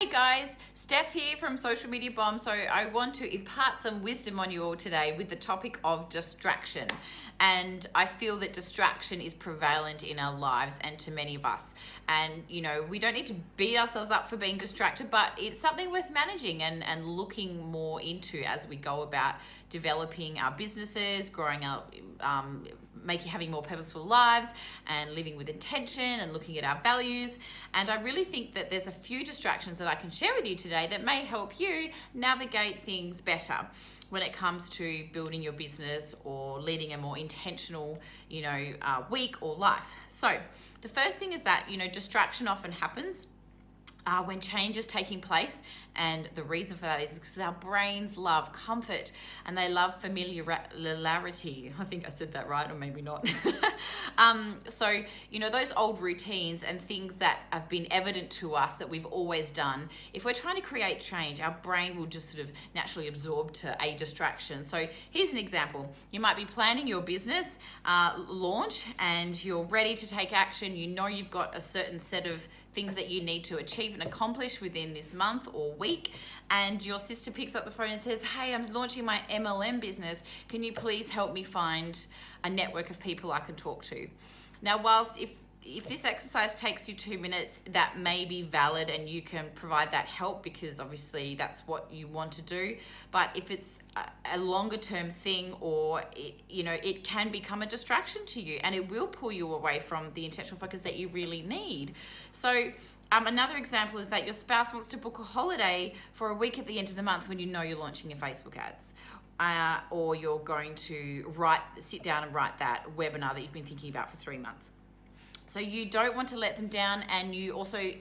Hey guys, Steph here from Social Media Bomb. So I want to impart some wisdom on you all today with the topic of distraction. And I feel that distraction is prevalent in our lives and to many of us. And we don't need to beat ourselves up for being distracted, but it's something worth managing and looking more into as we go about developing our businesses, growing up, having more purposeful lives and living with intention and looking at our values. And I really think that there's a few distractions that I can share with you today that may help you navigate things better when it comes to building your business or leading a more intentional, week or life. So the first thing is that, distraction often happens when change is taking place, and the reason for that is because our brains love comfort and they love familiarity. I think I said that right, or maybe not. So those old routines and things that have been evident to us that we've always done, if we're trying to create change, our brain will just sort of naturally absorb to a distraction. So here's an example. You might be planning your business launch and you're ready to take action. You've got a certain set of things that you need to achieve and accomplish within this month or week, and your sister picks up the phone and says, "Hey, I'm launching my MLM business. Can you please help me find a network of people I can talk to?" Now, whilst if this exercise takes you 2 minutes, that may be valid and you can provide that help because obviously that's what you want to do. But if it's a longer term thing, or it can become a distraction to you and it will pull you away from the intentional focus that you really need. So another example is that your spouse wants to book a holiday for a week at the end of the month when you're launching your Facebook ads. Or you're going to sit down and write that webinar that you've been thinking about for 3 months. So you don't want to let them down, and you also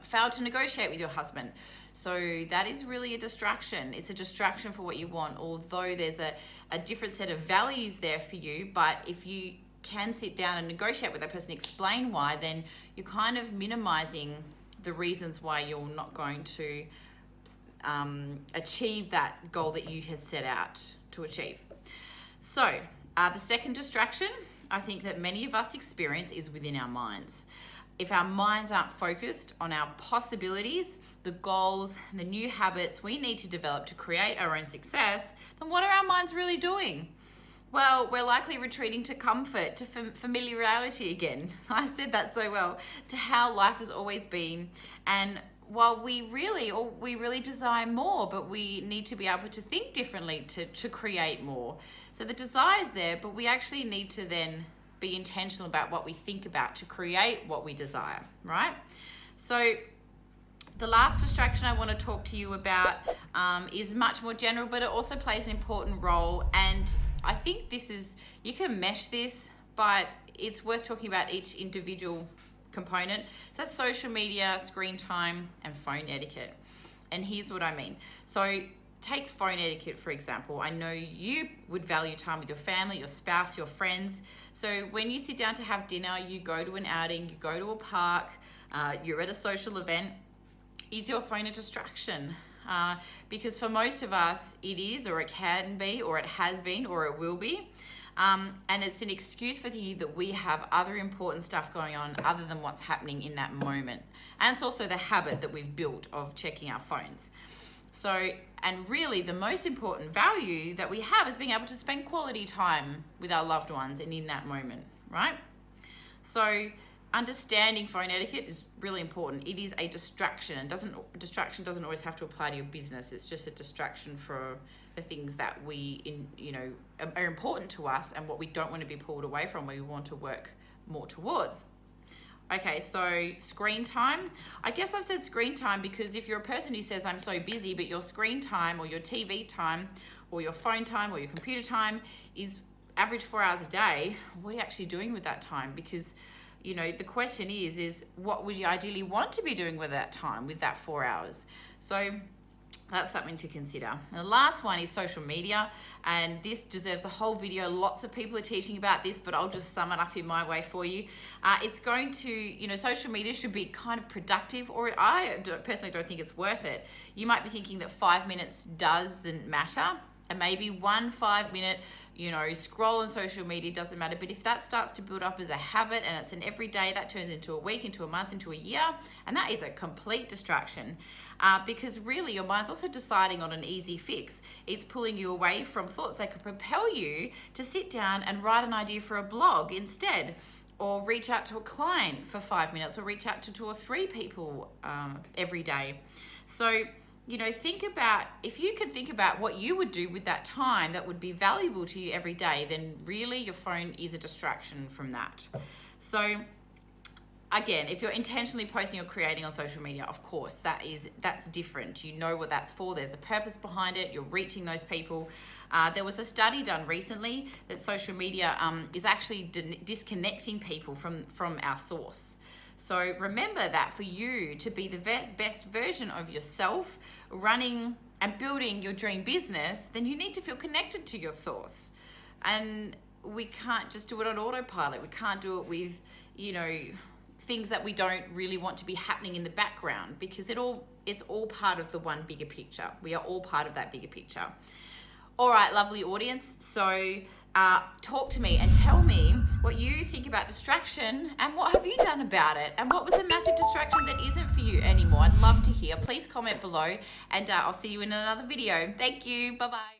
fail to negotiate with your husband. So that is really a distraction. It's a distraction for what you want, although there's a different set of values there for you. But if you can sit down and negotiate with that person, explain why, then you're kind of minimizing the reasons why you're not going to achieve that goal that you have set out to achieve. So the second distraction I think that many of us experience is within our minds. If our minds aren't focused on our possibilities, the goals, the new habits we need to develop to create our own success, then what are our minds really doing? Well, we're likely retreating to comfort, to familiarity again. I said that so well, to how life has always been. And while we really desire more, but we need to be able to think differently to create more. So the desire is there, but we actually need to then be intentional about what we think about to create what we desire, right? So the last distraction I want to talk to you about is much more general, but it also plays an important role. And I think you can mesh this, but it's worth talking about each individual component. So that's social media, screen time, and phone etiquette. And here's what I mean. So take phone etiquette, for example. I know you would value time with your family, your spouse, your friends. So when you sit down to have dinner, you go to an outing, you go to a park, you're at a social event, is your phone a distraction? Because for most of us, it is, or it can be, or it has been, or it will be. And it's an excuse for thinking that we have other important stuff going on other than what's happening in that moment. And it's also the habit that we've built of checking our phones. So, and really the most important value that we have is being able to spend quality time with our loved ones and in that moment, right? So understanding phone etiquette is really important. It is a distraction, and distraction doesn't always have to apply to your business. It's just a distraction for the things that are important to us and what we don't want to be pulled away from, we want to work more towards. Okay, so screen time. I guess I've said screen time because if you're a person who says I'm so busy, but your screen time or your TV time or your phone time or your computer time is average 4 hours a day, what are you actually doing with that time? Because the question is what would you ideally want to be doing with that time, with that 4 hours? So that's something to consider. And the last one is social media, and this deserves a whole video. Lots of people are teaching about this, but I'll just sum it up in my way for you. It's going to, social media should be kind of productive, or I personally don't think it's worth it. You might be thinking that 5 minutes doesn't matter. And maybe 1 5-minute, scroll on social media, doesn't matter. But if that starts to build up as a habit and it's an everyday, that turns into a week, into a month, into a year, and that is a complete distraction. Because really your mind's also deciding on an easy fix. It's pulling you away from thoughts that could propel you to sit down and write an idea for a blog instead, or reach out to a client for 5 minutes, or reach out to 2 or 3 people every day. So, if you could think about what you would do with that time that would be valuable to you every day, then really your phone is a distraction from that. So again, if you're intentionally posting or creating on social media, of course, that's different. You know what that's for. There's a purpose behind it. You're reaching those people. There was a study done recently that social media is actually disconnecting people from our source. So remember that for you to be the best version of yourself, running and building your dream business, then you need to feel connected to your source. And we can't just do it on autopilot. We can't do it with, things that we don't really want to be happening in the background, because it's all part of the one bigger picture. We are all part of that bigger picture. All right, lovely audience. So talk to me and tell me what you think about distraction, and what have you done about it, and what was a massive distraction that isn't for you anymore. I'd love to hear. Please comment below, and I'll see you in another video. Thank you. Bye-bye.